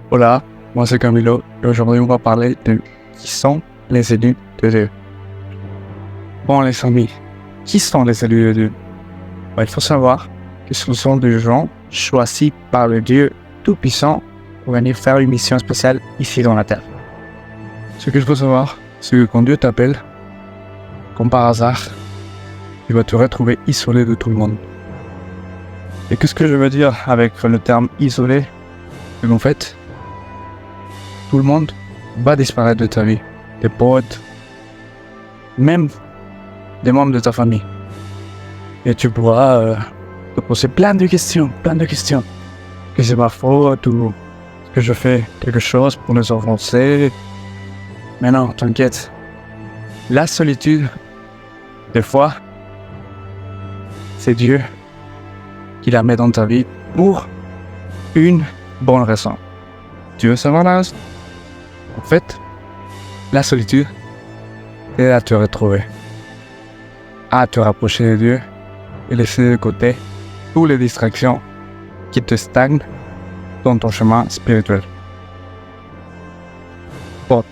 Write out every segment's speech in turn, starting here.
Hola, moi c'est Camilo et aujourd'hui on va parler de qui sont les élus de Dieu. Bon les amis, qui sont les élus de Dieu? Il faut savoir que ce sont des gens choisis par le Dieu Tout-Puissant pour venir faire une mission spéciale ici dans la terre. Ce qu'il faut savoir, c'est que quand Dieu t'appelle, comme par hasard, tu vas te retrouver isolé de tout le monde. Et qu'est-ce que je veux dire avec le terme isolé? C'est qu'en fait, tout le monde va disparaître de ta vie. Tes potes, même des membres de ta famille. Et tu pourras te poser plein de questions. Que c'est ma faute ou que je fais quelque chose pour les avancer. Mais non, t'inquiète. La solitude, des fois, c'est Dieu qui la met dans ta vie pour une bonne raison. Tu veux savoir la raison? En fait, la solitude est à te retrouver, à te rapprocher de Dieu et laisser de côté toutes les distractions qui te stagnent dans ton chemin spirituel. Bon,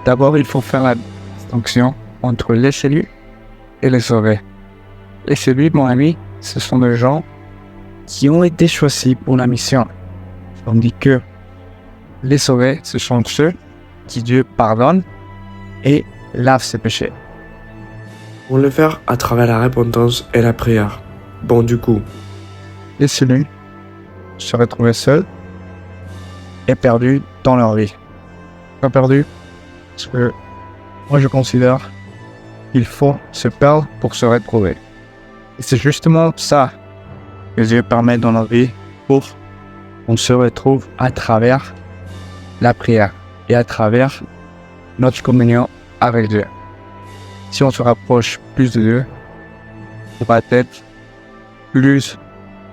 d'abord il faut faire la distinction entre les élus et les sauvés. Les élus, mon ami, ce sont des gens qui ont été choisis pour la mission, tandis que les sauvés, ce sont ceux qui Dieu pardonne et lave ses péchés. On le fait à travers la repentance et la prière. Bon, du coup, Les élus se retrouvaient seuls et perdus dans leur vie. Pas perdus, parce que moi je considère qu'il faut se perdre pour se retrouver. Et c'est justement ça que Dieu permet dans notre vie pour qu'on se retrouve à travers la prière et à travers notre communion avec Dieu. Si on se rapproche plus de Dieu, on va être plus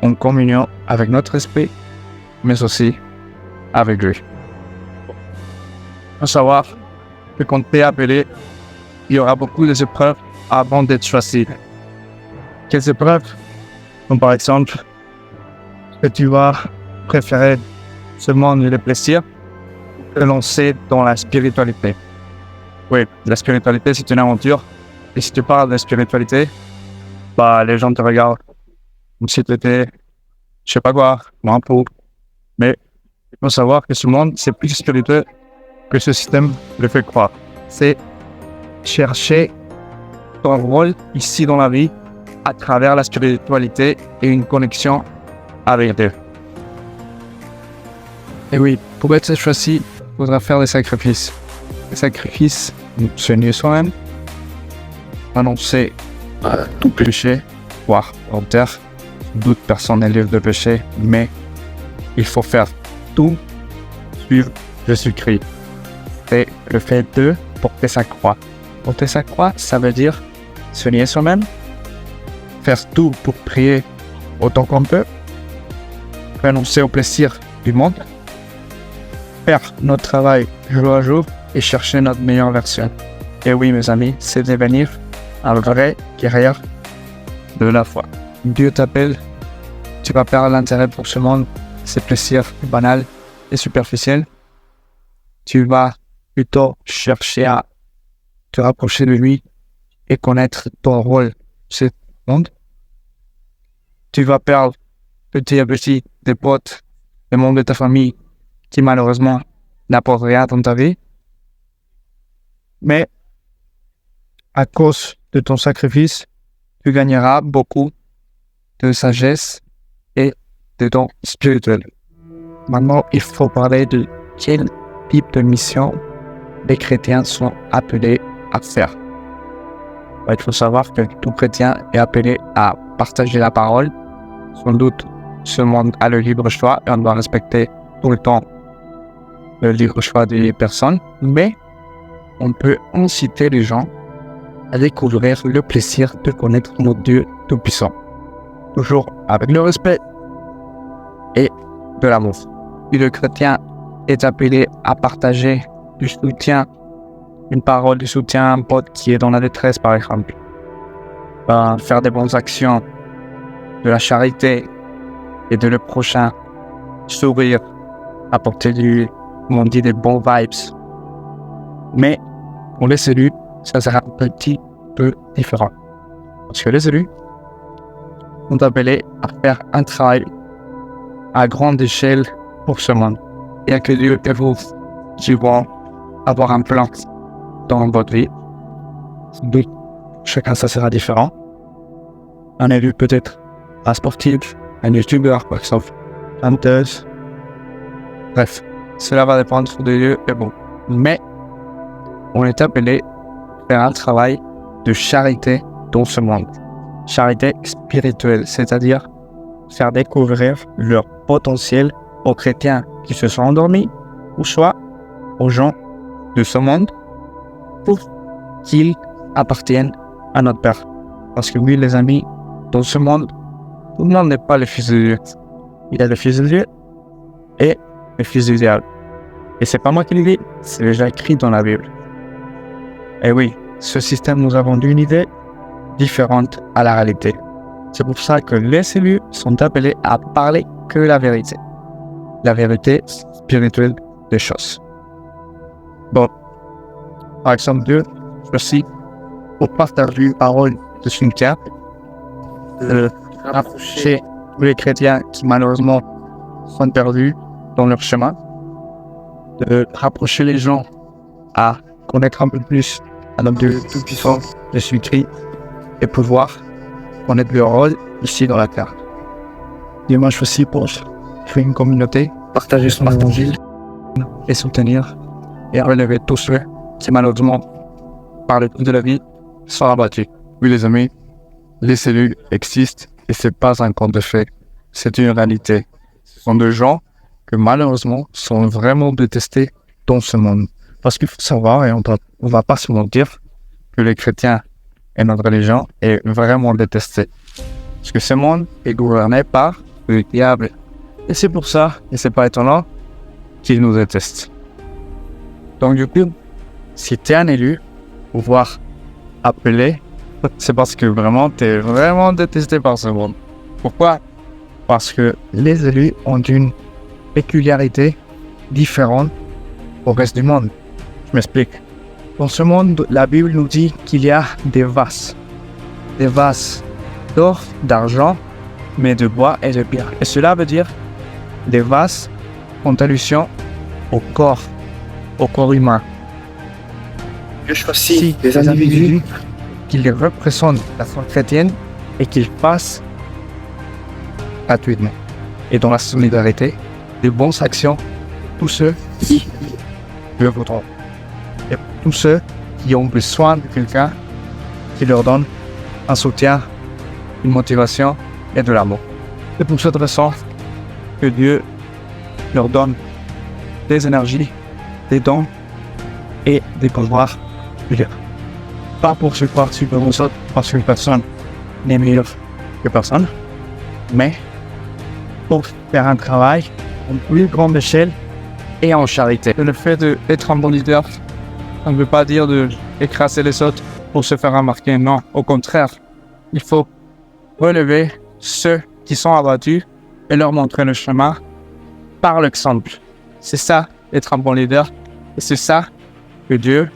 en communion avec notre esprit, mais aussi avec lui. Il faut savoir que quand tu es appelé, il y aura beaucoup d'épreuves avant d'être choisi. Quelles épreuves? Comme par exemple, que tu vas préférer ce monde et le plaisir te lancer dans la spiritualité. Oui, la spiritualité, c'est une aventure. Et si tu parles de spiritualité, les gens te regardent comme si tu étais, je sais pas quoi, un peu. Mais il faut savoir que ce monde, c'est plus spirituel que ce système le fait croire. C'est chercher ton rôle ici dans la vie à travers la spiritualité et une connexion avec Dieu. Et oui, pour être choisi, il faudra faire des sacrifices. Les sacrifices, se nier soi-même, annoncer tout péché, voire en terre. D'autres personnes n'est libre de péché, mais il faut faire tout suivre Jésus-Christ. C'est le fait de porter sa croix. Porter sa croix, ça veut dire se nier soi-même, faire tout pour prier autant qu'on peut, renoncer au plaisir du monde, faire notre travail jour à jour et chercher notre meilleure version. Et oui, mes amis, c'est devenir un vrai guerrier de la foi. Dieu t'appelle, tu vas perdre l'intérêt pour ce monde, ses plaisirs banals et superficiels. Tu vas plutôt chercher à te rapprocher de lui et connaître ton rôle dans ce monde. Tu vas perdre petit à petit des potes, des membres de ta famille qui malheureusement n'apportent rien dans ta vie. Mais à cause de ton sacrifice, tu gagneras beaucoup de sagesse et de dons spirituels. Maintenant, il faut parler de quel type de mission les chrétiens sont appelés à faire. Il faut savoir que tout chrétien est appelé à partager la parole. Sans doute, ce monde a le libre choix et on doit respecter tout le temps le libre choix des personnes, mais on peut inciter les gens à découvrir le plaisir de connaître notre Dieu Tout-Puissant. Toujours avec le respect et de l'amour. Si le chrétien est appelé à partager du soutien, une parole de soutien à un pote qui est dans la détresse par exemple, faire des bonnes actions, de la charité, aider le prochain, sourire, apporter comme on dit, des bons vibes. Mais pour les élus, ça sera un petit peu différent. Parce que les élus sont appelés à faire un travail à grande échelle pour ce monde. Il n'y a que Dieu et vous qui vont avoir un plan dans votre vie. Donc, chacun, ça sera différent. Un élu peut-être un sportif, un youtubeur par exemple, chanteuse. Bref, cela va dépendre de Dieu et vous. Mais on est appelé à faire un travail de charité dans ce monde. Charité spirituelle, c'est-à-dire faire découvrir leur potentiel aux chrétiens qui se sont endormis, ou soit aux gens de ce monde, pour qu'ils appartiennent à notre Père. Parce que oui, les amis, dans ce monde, tout le monde n'est pas le fils de Dieu. Il y a le fils de Dieu et le fils du diable. Et c'est pas moi qui le dis, c'est déjà écrit dans la Bible. Et oui, ce système nous a vendu une idée différente à la réalité. C'est pour ça que les élus sont appelés à parler que la vérité spirituelle des choses. Bon, par exemple, Dieu choisit pour partager une parole de soutien, de rapprocher tous les chrétiens qui malheureusement sont perdus dans leur chemin, de rapprocher les gens à connaître un peu plus un homme Dieu tout-puissant, Jésus-Christ, et pouvoir connaître leur rôle ici dans la terre. Dieu m'a choisi pour créer une communauté, partager son évangile et soutenir et relever tous ceux qui malheureusement, par le coup de la vie, sont abattus. Oui les amis, les élus existent et c'est pas un conte de fait, c'est une réalité. Ce sont des gens que malheureusement sont vraiment détestés dans ce monde. Parce qu'il faut savoir, et on va pas se mentir, que les chrétiens et notre religion est vraiment détestée. Parce que ce monde est gouverné par le diable. Et c'est pour ça, et c'est pas étonnant, qu'il nous déteste. Donc du coup, si tu es un élu, pouvoir appeler, c'est parce que vraiment, tu es vraiment détesté par ce monde. Pourquoi? Parce que les élus ont une peculiarité différente au reste du monde. Je m'explique. Dans ce monde, la Bible nous dit qu'il y a des vases d'or, d'argent, mais de bois et de pierre. Et cela veut dire des vases font allusion au corps humain. Dieu choisit des individus qui les représentent la foi chrétienne et qu'ils passent gratuitement. Et dans la solidarité, des bonnes actions, tous ceux qui le voudront. Et tous ceux qui ont besoin de quelqu'un qui leur donne un soutien, une motivation et de l'amour. C'est pour cette raison que Dieu leur donne des énergies, des dons et des pouvoirs. Pas pour se croire super aux autres, parce qu'une personne n'est meilleure que personne, mais pour faire un travail en plus grande échelle et en charité. Le fait d'être un bon leader, ça ne veut pas dire d'écraser les autres pour se faire remarquer. Non, au contraire, il faut relever ceux qui sont abattus et leur montrer le chemin par l'exemple. C'est ça, être un bon leader, et c'est ça que Dieu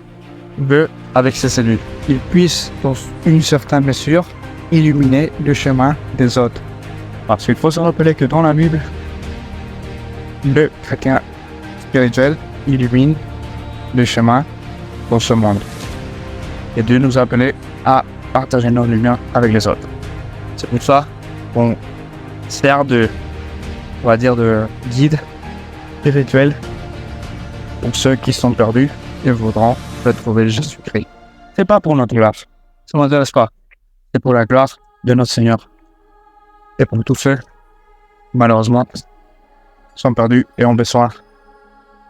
veut avec ses élus. Qu'ils puissent, dans une certaine mesure, illuminer le chemin des autres. Parce qu'il faut se rappeler que dans la Bible, le chrétien spirituel illumine le chemin dans ce monde. Et Dieu nous a appelés à partager nos lumières avec les autres. C'est pour ça qu'on sert de guide spirituel pour ceux qui sont perdus et voudront retrouver Jésus-Christ. C'est pas pour notre gloire, ça ne m'intéresse pas. C'est pour la gloire de notre Seigneur. Et pour tous ceux, malheureusement, sont perdus et ont besoin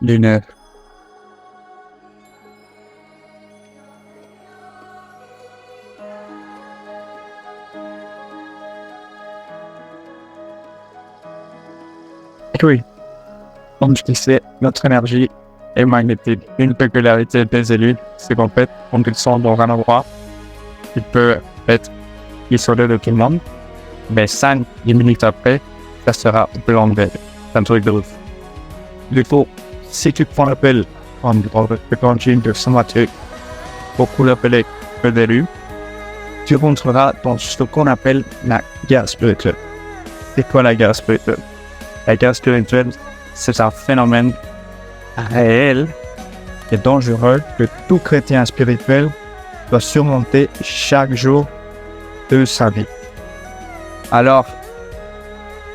d'une aide. Oui, comme je disais, notre énergie est magnétique. Une peculiarité des élus, c'est qu'en fait, quand ils sont dans un endroit, ils peuvent être isolés de tout le monde, mais 5-10 minutes après, ça sera blindé. C'est un truc de ouf. Du coup, si tu prends l'appel dans le coaching de somatique, beaucoup l'appelé PDLU, tu rentreras dans ce qu'on appelle la guerre spirituelle. C'est quoi la guerre spirituelle? La guerre spirituelle, c'est un phénomène réel et dangereux que tout chrétien spirituel doit surmonter chaque jour de sa vie. Alors,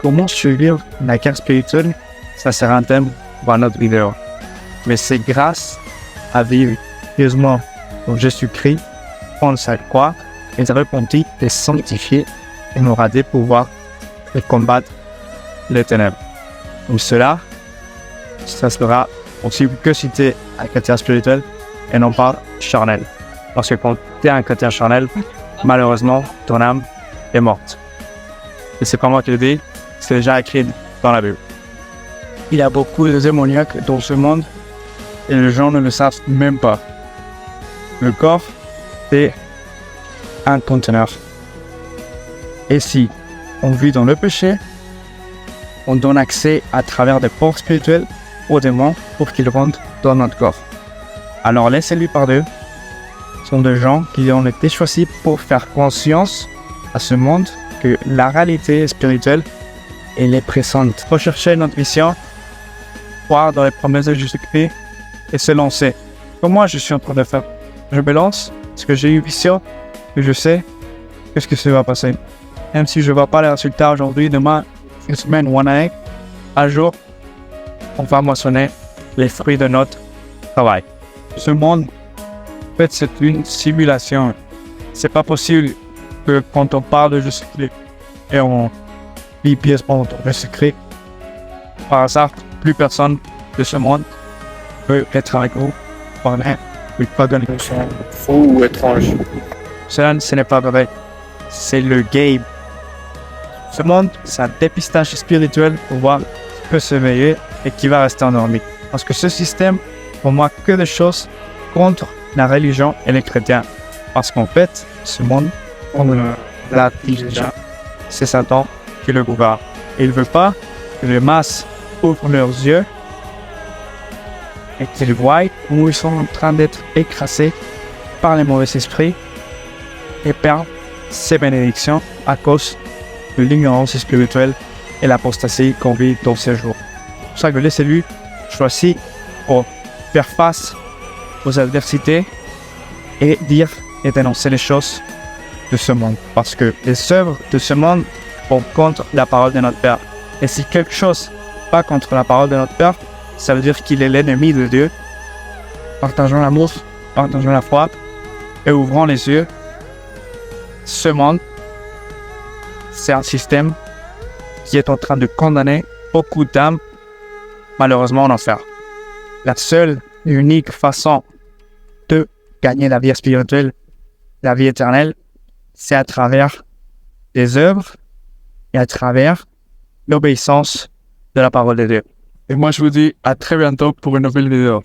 comment survivre la guerre spirituelle? Ça sera un thème pour notre vidéo. Mais c'est grâce à vivre pieusement dans Jésus-Christ, prendre sa croix, et se repentir et sanctifier, et on aura des pouvoirs de combattre les ténèbres. Donc cela, ça sera possible que si tu es un chrétien spirituel et non pas charnel. Parce que quand tu es un chrétien charnel, malheureusement, ton âme est morte. Et c'est pas moi qui le dis, c'est déjà écrit dans la Bible. Il y a beaucoup de démoniaques dans ce monde et les gens ne le savent même pas. Le corps, c'est un conteneur. Et si on vit dans le péché, on donne accès à travers des portes spirituelles aux démons pour qu'ils rentrent dans notre corps. Alors laissez-lui par Dieu. Ce sont des gens qui ont été choisis pour faire conscience à ce monde que la réalité spirituelle, elle est présente. Rechercher notre mission, croire dans les promesses de Jésus-Christ et se lancer. Comme moi je suis en train de faire. Je me lance parce que j'ai eu vision et je sais qu'est-ce que ça va passer. Même si je ne vois pas les résultats aujourd'hui, demain, une semaine ou un an, un jour, on va moissonner les fruits de notre travail. Ce monde, en fait, c'est une simulation. C'est pas possible que quand on parle de Jésus-Christ et on lit pieusement dans Jésus-Christ, par hasard, plus personne de ce monde peut être avec vous, parler, ou pas donner une chose faux ou étrange. Cela, ce n'est pas vrai. C'est le game. Ce monde, c'est un dépistage spirituel pour voir qui peut se veiller et qui va rester endormi. Parce que ce système, pour moi, que des choses contre la religion et les chrétiens. Parce qu'en fait, ce monde, on l'a dit déjà, c'est Satan qui le gouverne. Et il ne veut pas que les masses ouvrent leurs yeux et qu'ils voient où ils sont en train d'être écrasés par les mauvais esprits et perdent ses bénédictions à cause de l'ignorance spirituelle et l'apostasie qu'on vit dans ces jours. C'est pour ça que laissez-lui choisir pour faire face aux adversités et dire et dénoncer les choses de ce monde. Parce que les œuvres de ce monde vont contre la parole de notre Père. Et si quelque chose va contre la parole de notre Père, ça veut dire qu'il est l'ennemi de Dieu. Partageons l'amour, partageons la foi et ouvrons les yeux. Ce monde, c'est un système qui est en train de condamner beaucoup d'âmes, malheureusement, en enfer. La seule et unique façon de gagner la vie spirituelle, la vie éternelle, c'est à travers des œuvres et à travers l'obéissance de la parole de Dieu. Et moi, je vous dis à très bientôt pour une nouvelle vidéo.